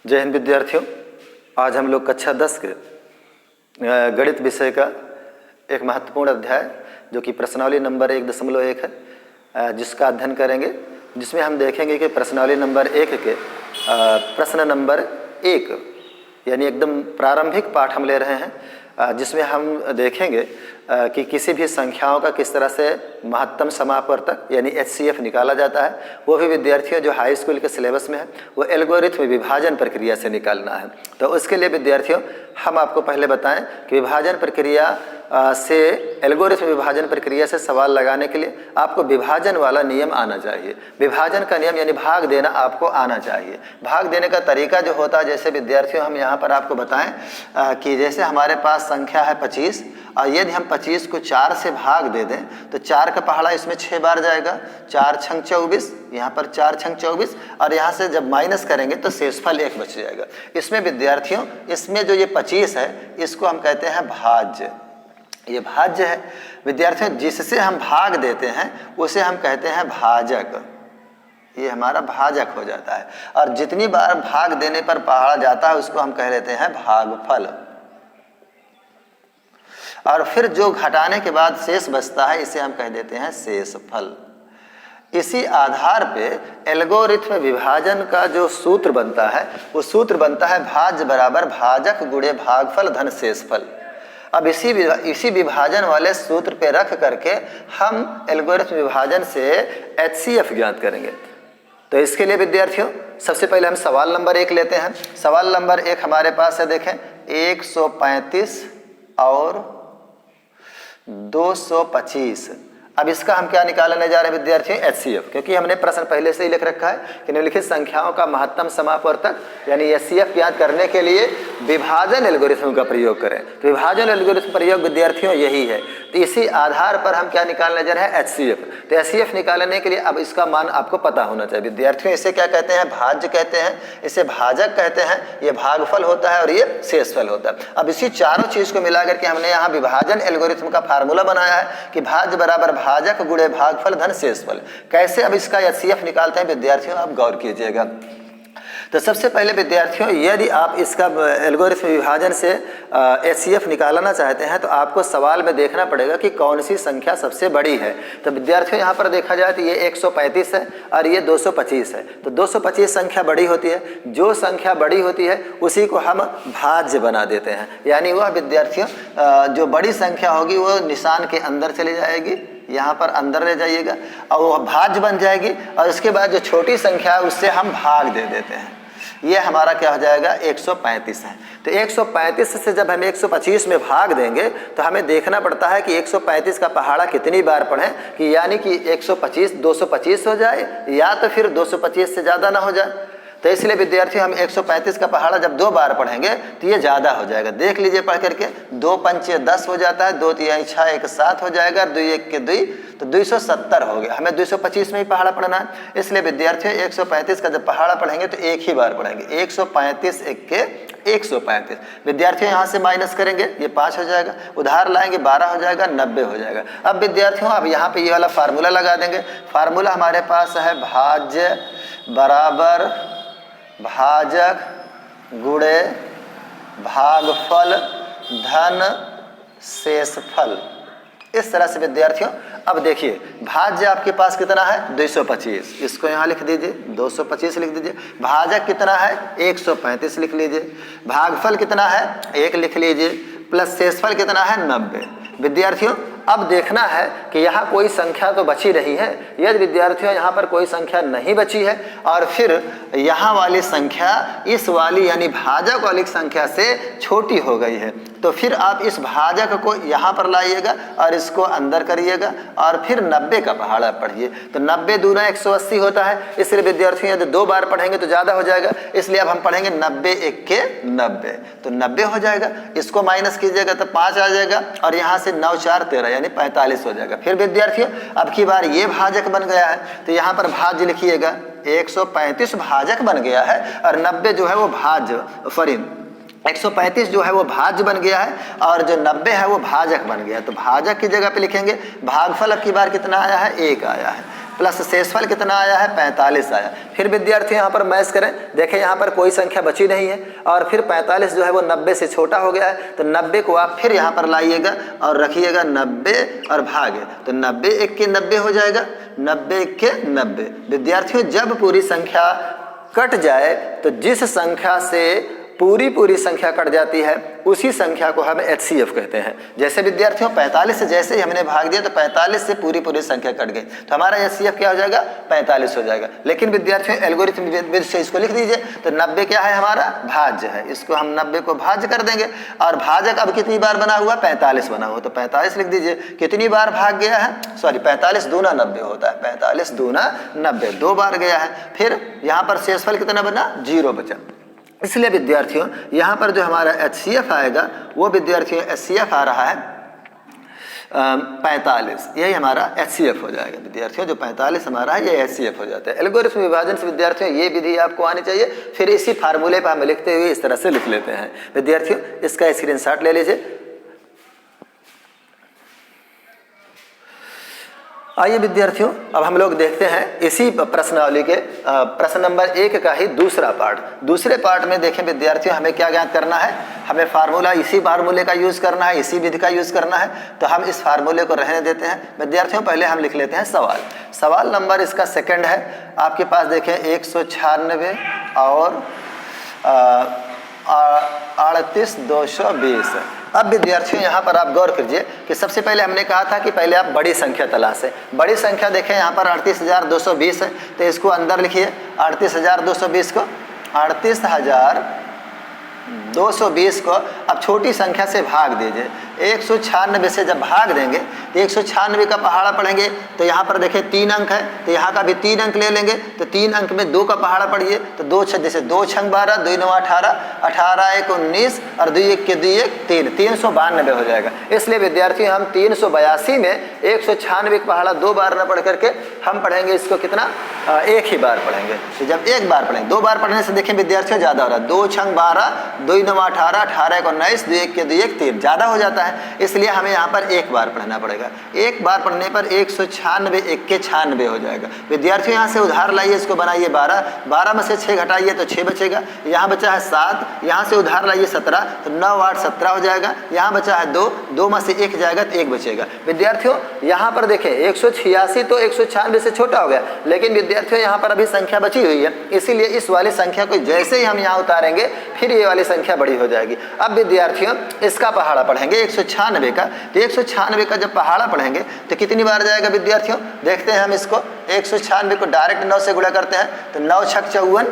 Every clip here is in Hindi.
जय हिंद विद्यार्थियों। आज हम लोग कक्षा 10 के गणित विषय का एक महत्वपूर्ण अध्याय जो कि प्रश्नावली नंबर 1.1 है, जिसका अध्ययन करेंगे, जिसमें हम देखेंगे कि प्रश्नावली नंबर 1 के प्रश्न नंबर 1 यानी एकदम प्रारंभिक पाठ हम ले रहे हैं, जिसमें हम देखेंगे कि किसी भी संख्याओं का किस तरह से महत्तम समापवर्तक यानी HCF निकाला जाता है। वो भी विद्यार्थियों जो हाई स्कूल के सिलेबस में है, वो एल्गोरिथम विभाजन प्रक्रिया से निकालना है। तो उसके लिए विद्यार्थियों हम आपको पहले बताएं कि विभाजन प्रक्रिया से एल्गोरिथम विभाजन प्रक्रिया से सवाल लगाने के लिए आपको विभाजन वाला नियम आना चाहिए। विभाजन का नियम यानी भाग देना आपको आना चाहिए। भाग देने का तरीका जो होता है, जैसे विद्यार्थियों हम यहाँ पर आपको बताएं कि जैसे हमारे पास संख्या है 25 और यदि हम 25 को 4 से भाग दे दें तो 4 का पहाड़ा इसमें 6 बार जाएगा, 4 छंग 24, यहाँ पर 4 छंग 24 और यहाँ से जब माइनस करेंगे तो शेषफल 1 बच जाएगा। इसमें विद्यार्थियों इसमें जो ये 25 है इसको हम कहते हैं भाज्य। ये भाज्य है विद्यार्थियों, जिससे हम भाग देते हैं उसे हम कहते हैं भाजक। ये हमारा भाजक हो जाता है और जितनी बार भाग देने पर पहाड़ा जाता है उसको हम कह लेते हैं भागफल। और फिर जो घटाने के बाद शेष बचता है इसे हम कह देते हैं शेषफल। इसी आधार पे एल्गोरिथम विभाजन का जो सूत्र बनता है वो सूत्र बनता है भाज्य बराबर भाजक गुणे भागफल धन शेषफल। अब इसी विभाजन वाले सूत्र पे रख करके हम एल्गोरिथम विभाजन से HCF ज्ञात करेंगे। तो इसके लिए विद्यार्थियों सबसे पहले हम सवाल नंबर 1 लेते हैं। सवाल नंबर 1 हमारे पास है, देखें 135 और 225। अब इसका हम क्या निकालने जा रहे हैं विद्यार्थियों? HCF, क्योंकि हमने प्रश्न पहले से ही लिख रखा है कि निम्नलिखित संख्याओं का महत्तम समापवर्तक यानी HCF ज्ञात करने के लिए विभाजन एल्गोरिथम का प्रयोग करें। तो विभाजन एल्गोरिथम प्रयोग विद्यार्थियों यही है। तो इसी आधार पर हम क्या निकालने जा रहे हैं? HCF। तो HCF निकालने के लिए अब इसका मान आपको पता होना चाहिए विद्यार्थियों। इसे क्या कहते हैं? भाज्य कहते हैं, इसे भाजक कहते हैं, ये भागफल होता है और ये शेषफल होता है। अब इसी चारों चीज को मिला करके हमने यहाँ विभाजन एल्गोरिथम का फार्मूला बनाया है कि भाज्य बराबर भाजक गुणे भागफल धन शेषफल। कैसे अब इसका HCF निकालते हैं विद्यार्थियों, आप गौर कीजिएगा। तो सबसे पहले विद्यार्थियों यदि आप इसका एल्गोरिथम विभाजन से HCF निकालना चाहते हैं तो आपको सवाल में देखना पड़ेगा कि कौन सी संख्या सबसे बड़ी है। तो विद्यार्थियों यहाँ पर देखा जाए तो ये 135 है और ये 225 है। तो 225 संख्या बड़ी होती है, जो संख्या बड़ी होती है उसी को हम भाज्य बना देते हैं। यानी वह विद्यार्थियों जो बड़ी संख्या होगी वो निशान के अंदर चली जाएगी, यहाँ पर अंदर ले जाइएगा और वो भाज्य बन जाएगी और उसके बाद जो छोटी संख्या है उससे हम भाग दे देते हैं। ये हमारा क्या हो जाएगा? 135 है। तो 135 से जब हम 125 में भाग देंगे तो हमें देखना पड़ता है कि 135 का पहाड़ा कितनी बार पढ़ें कि यानी कि 125 225 हो जाए या तो फिर 225 से ज़्यादा ना हो जाए। तो इसलिए विद्यार्थी हम 135 का पहाड़ा जब 2 बार पढ़ेंगे तो ये ज़्यादा हो जाएगा। देख लीजिए पढ़ करके, 2 पंचे 10 हो जाता है, 2 तिहाई 6, 1 7 हो जाएगा, 2 1 के 2 तो 270 हो गया। हमें 225 में ही पहाड़ा पढ़ना है, इसलिए विद्यार्थियों 135 का जब पहाड़ा पढ़ेंगे तो एक ही बार पढ़ेंगे। 135 1 के 135। विद्यार्थियों यहाँ से माइनस करेंगे, ये 5 हो जाएगा, उधार लाएंगे 12 हो जाएगा, 90 हो जाएगा। अब विद्यार्थियों अब यहाँ पे ये वाला फार्मूला लगा देंगे। फार्मूला हमारे पास है भाज्य बराबर भाजक गुणे भागफल धन शेषफल। इस तरह से विद्यार्थियों अब देखिए भाज्य आपके पास कितना है? 225, इसको यहाँ लिख दीजिए, 225 लिख दीजिए। भाजक कितना है? 135 लिख लीजिए। भागफल कितना है? 1 लिख लीजिए, प्लस शेषफल कितना है? 90। विद्यार्थियों अब देखना है कि यहाँ कोई संख्या तो बची रही है। यदि विद्यार्थियों यहाँ पर कोई संख्या नहीं बची है और फिर यहाँ वाली संख्या इस वाली यानी भाजक वाली संख्या से छोटी हो गई है तो फिर आप इस भाजक को यहाँ पर लाइएगा और इसको अंदर करिएगा और फिर 90 का पहाड़ा पढ़िए। तो 90 दूना 180 होता है, इसलिए विद्यार्थियों यदि 2 बार पढ़ेंगे तो ज़्यादा हो जाएगा, इसलिए अब हम पढ़ेंगे 90 1 के 90 तो 90 हो जाएगा। इसको माइनस कीजिएगा तो 5 आ जाएगा और यहाँ से 9 4 13 यानी 45 हो जाएगा। फिर विद्यार्थियों अब की बार ये भाजक बन गया है तो यहाँ पर भाज्य लिखिएगा, 135 भाजक बन गया है और 90 जो है वो भाज्य 135 जो है वो भाज्य बन गया है और जो 90 है वो भाजक बन गया। तो भाजक की जगह पे लिखेंगे भागफल। अब की बार कितना आया है? 1 आया है। प्लस शेषफल कितना आया है 45 आया। फिर विद्यार्थियों यहाँ पर मैच करें, देखें यहाँ पर कोई संख्या बची नहीं है और फिर 45 जो है वो 90 से छोटा हो गया है, तो 90 को आप फिर यहाँ पर लाइएगा और रखिएगा 90 और भागे, तो 90 एक के 90 हो जाएगा, 90 एक के 90। विद्यार्थियों जब पूरी संख्या कट जाए तो जिस संख्या से पूरी संख्या कट जाती है उसी संख्या को हम HCF कहते हैं। जैसे विद्यार्थियों 45 से जैसे ही हमने भाग दिया तो 45 से पूरी संख्या कट गई, तो हमारा HCF क्या हो जाएगा 45 हो जाएगा। लेकिन विद्यार्थियों एल्गोरिथम विधि से इसको लिख दीजिए, तो 90 क्या है हमारा भाज्य है, इसको हम 90 को भाज्य कर देंगे और भाजक अब कितनी बार बना हुआ 45 बना हुआ, तो 45 लिख दीजिए। कितनी बार भाग गया है, सॉरी 45 दूना 90 होता है, 45 दूना 90 2 बार गया है। फिर यहाँ पर शेषफल कितना बना 0 बचा, इसलिए विद्यार्थियों यहाँ पर जो हमारा HCF आएगा वो विद्यार्थियों HCF आ रहा है 45, यही हमारा HCF हो जाएगा। विद्यार्थियों जो 45 हमारा है ये HCF हो जाता है। एल्गोरिथम विभाजन से विद्यार्थियों ये विधि आपको आनी चाहिए, फिर इसी फार्मूले पर हम लिखते हुए इस तरह से लिख लेते हैं। विद्यार्थियों इसका स्क्रीनशॉट ले लीजिए। आइए विद्यार्थियों अब हम लोग देखते हैं इसी प्रश्नावली के प्रश्न नंबर 1 का ही दूसरा पार्ट। दूसरे पार्ट में देखें विद्यार्थियों हमें क्या ज्ञात करना है, हमें फार्मूला इसी फार्मूले का यूज करना है, इसी विधि का यूज करना है, तो हम इस फार्मूले को रहने देते हैं। विद्यार्थियों पहले हम लिख लेते हैं सवाल नंबर इसका सेकंड है आपके पास, देखें 196 और 38,220। अब विद्यार्थियों यहाँ पर आप गौर कीजिए कि सबसे पहले हमने कहा था कि पहले आप बड़ी संख्या तलाशें। बड़ी संख्या देखें यहाँ पर 38,220 है, तो इसको अंदर लिखिए 38,220 को 38,220 को अब छोटी संख्या से भाग दीजिए। 196 से जब भाग देंगे तो 196 का पहाड़ा पढ़ेंगे, तो यहाँ पर देखें 3 अंक है, तो यहाँ का भी 3 अंक ले लेंगे, तो 3 अंक में 2 का पहाड़ा पढ़िए, तो 2 जैसे 2 छंग 12, 2 9 18, 18 1 19 और 2 1 के 2 1 3, 392 हो जाएगा। इसलिए विद्यार्थियों हम 382 में 196 का पहाड़ा 2 बार न पढ़ करके हम पढ़ेंगे इसको कितना, एक ही बार पढ़ेंगे। तो जब एक बार पढ़ेंगे, 2 बार पढ़ने से देखें विद्यार्थियों ज़्यादा हो रहा है, 2 छंग 12, 2 9 18, 18 1 19, 2 1 के 2 1 3, ज़्यादा हो जाता है, इसलिए हमें यहाँ पर एक बार पढ़ना पड़ेगा। एक बार पढ़ने पर 196 1 के 96 हो जाएगा। विद्यार्थियों यहाँ से उधार लाइए, इसको बनाइए 12, 12 में से 6 घटाइए तो 6 बचेगा, यहाँ बचा है 7, यहाँ से उधार लाइए 17, तो 9 8 17 हो जाएगा, यहाँ बचा है 2, 2 में से 1 जाएगा तो 1 बचेगा। विद्यार्थियों यहाँ पर देखें 186 तो 196 से छोटा हो गया, लेकिन विद्यार्थियों यहाँ पर अभी संख्या बची हुई है, इसीलिए इस वाली संख्या को जैसे ही हम यहाँ उतारेंगे फिर ये वाली संख्या बड़ी हो जाएगी। अब विद्यार्थियों इसका पहाड़ा पढ़ेंगे 196 का, तो 196 का जब पहाड़ा पढ़ेंगे तो कितनी बार जाएगा विद्यार्थियों, देखते हैं हम इसको। 196 को डायरेक्ट 9 से गुणा करते हैं, तो 9 छक 54,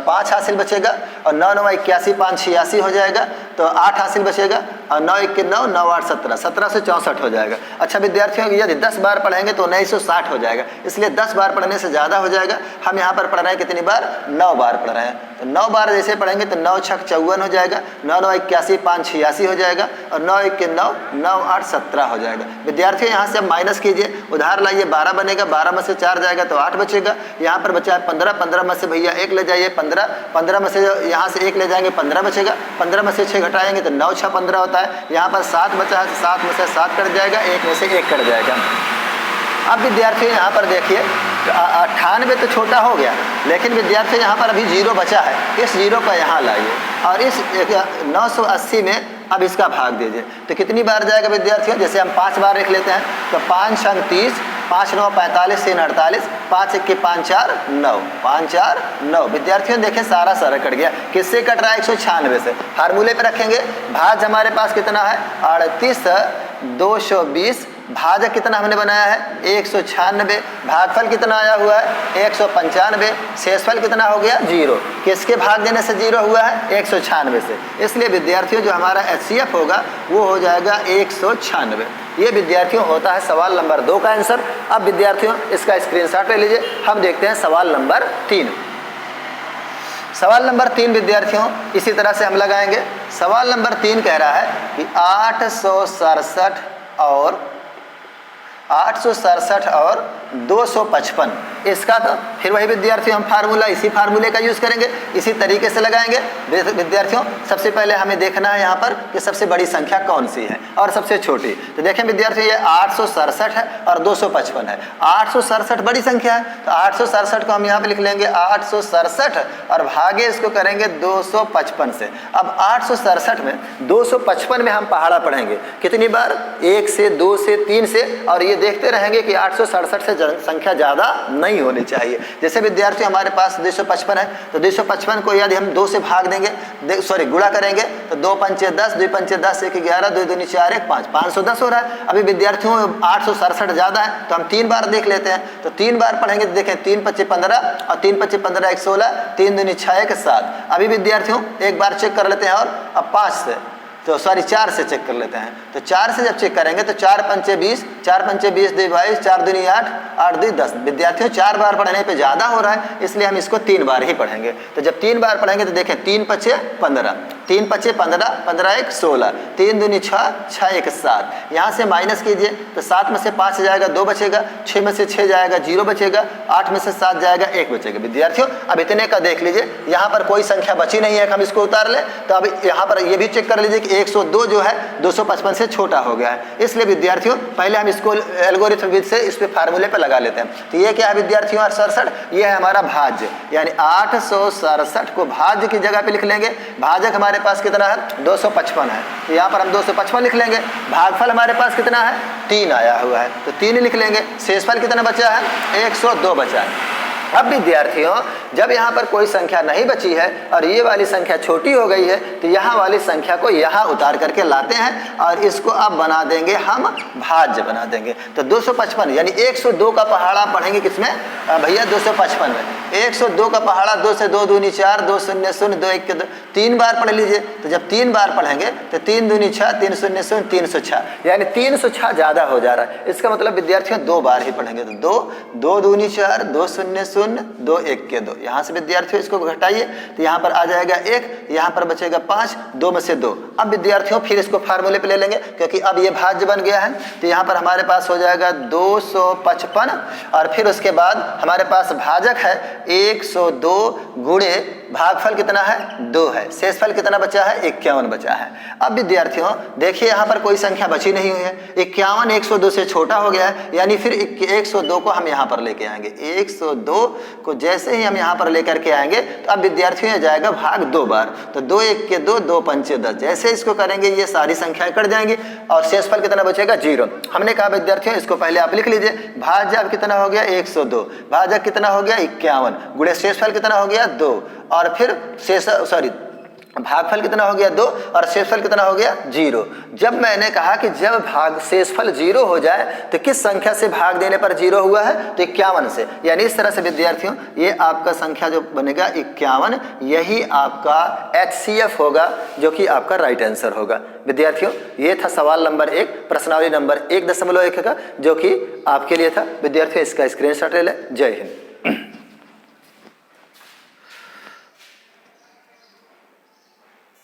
5 हासिल बचेगा और 9 9 81, 5 86 हो जाएगा, तो 8 हासिल बचेगा और 9 1 के 9, 9 8 17, 1764 हो जाएगा। अच्छा विद्यार्थियों यदि 10 बार पढ़ेंगे तो 1960 हो जाएगा, इसलिए 10 बार पढ़ने से ज़्यादा हो जाएगा। हम यहाँ पर पढ़ रहे हैं कितनी बार, 9 बार पढ़ रहे हैं, तो 9 बार जैसे पढ़ेंगे तो 9 छक 54 हो जाएगा, 9 9 81, 5 86 हो जाएगा और 9 1 के 9, 9 8 17 हो जाएगा। विद्यार्थियों यहाँ से अब माइनस कीजिए, उधार लाइए 12 बनेगा, 12 में से 4 जाएगा तो 8 बचेगा, यहाँ पर बचा है 15, 15 में से भैया 1 ले जाइए 15, 15 में से यहाँ से 1 ले जाएंगे 15 बचेगा, 15 में से 6 घटाएंगे तो 9 6 15 होता है, यहाँ पर 7 बचा है, 7 में से 7 कट जाएगा, 1 में से 1 कट जाएगा। अब विद्यार्थियों यहाँ पर देखिए 98 तो छोटा हो गया, लेकिन विद्यार्थियों यहाँ पर अभी 0 बचा है, इस 0 को यहाँ लाइए और इस 980 में अब इसका भाग दीजिए, तो कितनी बार जाएगा विद्यार्थियों, जैसे हम 5 बार लिख लेते हैं, तो 5 छंग 30, 5 9 45, 3 48, 5 1 के 5 4 9, 5 4 9। विद्यार्थियों देखें सारा कट गया, किससे कट रहा है 196 से। फार्मूले पे रखेंगे, भाज हमारे पास कितना है 38,220, भाजक कितना हमने बनाया है 196, भागफल कितना आया हुआ है 195, शेषफल कितना हो गया 0। किसके भाग देने से 0 हुआ है 196 से, इसलिए विद्यार्थियों जो हमारा HCF होगा वो हो जाएगा 196। ये विद्यार्थियों होता है सवाल नंबर 2 का आंसर। अब विद्यार्थियों इसका स्क्रीनशॉट ले लीजिए, हम देखते हैं सवाल नंबर 3। सवाल नंबर 3 विद्यार्थियों इसी तरह से हम लगाएंगे। सवाल नंबर 3 कह रहा है कि 867 और 255 इसका तो फिर वही विद्यार्थियों हम फार्मूला इसी फार्मूले का यूज़ करेंगे, इसी तरीके से लगाएंगे। विद्यार्थियों सबसे पहले हमें देखना है यहाँ पर कि सबसे बड़ी संख्या कौन सी है और सबसे छोटी। तो देखें विद्यार्थियों ये 867 है और 255 है। 867 बड़ी संख्या है तो 867 को हम यहाँ पे लिख लेंगे 867 और भागे इसको करेंगे 255 से। अब 867 में 255 में हम पहाड़ा पढ़ेंगे कितनी बार, 1 से 2 से 3 से, और ये देखते रहेंगे कि 867 से संख्या ज़्यादा नहीं होनी चाहिए। जैसे विद्यार्थी हमारे पास 255 है तो 255 को यदि हम 2 से भाग देंगे, गुणा करेंगे तो 2 पंचे 10, 2 पंचे 10, 1 11, 2 दूनी 4, 1 5, 510 हो रहा है। अभी विद्यार्थियों 867 ज़्यादा है तो हम 3 बार देख लेते हैं। तो 3 बार पढ़ेंगे तो देखें 3 पच्चे 15 और 3 पच्चे 15 1 16, 3 दूनी 6 1 7। अभी विद्यार्थियों एक बार चेक कर लेते हैं और अब 4 से चेक कर लेते हैं। तो 4 से जब चेक करेंगे तो 4 पंचे 20, 4 पंचे 20 2 22, 4 दूनी 8, 8 2 10। विद्यार्थियों 4 बार पढ़ने पे ज़्यादा हो रहा है इसलिए हम इसको 3 बार ही पढ़ेंगे। तो जब 3 बार पढ़ेंगे तो देखें 3 पच्चे 15, 3 पच्चे 15, 15 1 16, 3 दूनी 6, 6 1 7। यहाँ से माइनस कीजिए तो 7 में से 5 जाएगा 2 बचेगा, 6 में से 6 जाएगा 0 बचेगा, 8 में से 7 जाएगा 1 बचेगा। विद्यार्थियों अब इतने का देख लीजिए, यहाँ पर कोई संख्या बची नहीं है कि हम इसको उतार लें। तो अब यहाँ पर ये भी चेक कर लीजिए कि 102 जो है 255 से छोटा हो गया है। इसलिए विद्यार्थियों पहले हम इसको एल्गोरिथम विधि से इस पे फार्मूले पे लगा लेते हैं। तो ये क्या है विद्यार्थियों 867, ये है हमारा भाज्य, यानी 867 को भाज्य की जगह पे लिख लेंगे। भाजक हमारे पास कितना है 255 है तो यहाँ पर हम 255 लिख लेंगे। भागफल हमारे पास कितना है 3 आया हुआ है तो 3 लिख लेंगे। शेषफल कितना बचा है 102 बचा है। अब विद्यार्थियों जब यहाँ पर कोई संख्या नहीं बची है और ये वाली संख्या छोटी हो गई है तो यहाँ वाली संख्या को यहाँ उतार करके लाते हैं और इसको अब बना देंगे हम भाज्य बना देंगे। तो 255 यानी 102 का पहाड़ा पढ़ेंगे किसमें भैया 255 में। 102 का पहाड़ा 2 से 2 दूनी 4, 2 0 0 2 1 2, 3 बार पढ़ लीजिए। तो जब 3 बार पढ़ेंगे तो 3 दूनी 6, 3 0 0 306, यानी 306 ज़्यादा हो जा रहा है। इसका मतलब विद्यार्थियों 2 बार ही पढ़ेंगे तो 2 दूनी 4, 2 0 0 2 1 के 2। यहाँ से विद्यार्थियों इसको घटाइए तो यहाँ पर आ जाएगा 1, यहाँ पर बचेगा 5, 2 में से 2। अब विद्यार्थियों फिर इसको फार्मूले पे ले लेंगे क्योंकि अब ये भाज्य बन गया है। तो यहाँ पर हमारे पास हो जाएगा 255 और फिर उसके बाद हमारे पास भाजक है 102 गुणे भागफल कितना है 2 है, शेषफल कितना बचा है 51 बचा है। अब विद्यार्थियों देखिए यहाँ पर कोई संख्या बची नहीं हुई है। 51 102 से छोटा हो गया है यानी फिर 102 को हम यहाँ पर लेके आएंगे। 102 को जैसे ही हम यहाँ पर लेकर के आएंगे तो अब विद्यार्थियों जाएगा भाग 2 बार। तो 2 1 के 2, 2 पंचे 10। जैसे इसको करेंगे ये सारी संख्याएं कट जाएंगी और शेषफल कितना बचेगा 0। हमने कहा विद्यार्थियों इसको पहले आप लिख लीजिए। भाज्य अब कितना हो गया 102, भाजक कितना हो गया 51, गुणे शेषफल कितना हो गया 2 और फिर भागफल कितना हो गया 2 और शेषफल कितना हो गया 0। जब मैंने कहा कि जब शेषफल 0 हो जाए तो किस संख्या से भाग देने पर 0 हुआ है तो 51 से। यानी इस तरह से विद्यार्थियों ये आपका संख्या जो बनेगा 51, यही आपका HCF होगा जो कि आपका राइट आंसर होगा। विद्यार्थियों ये था सवाल नंबर 1 प्रश्नावली नंबर 1.1 का जो कि आपके लिए था। विद्यार्थियों इसका स्क्रीनशॉट ले लें। जय हिंद।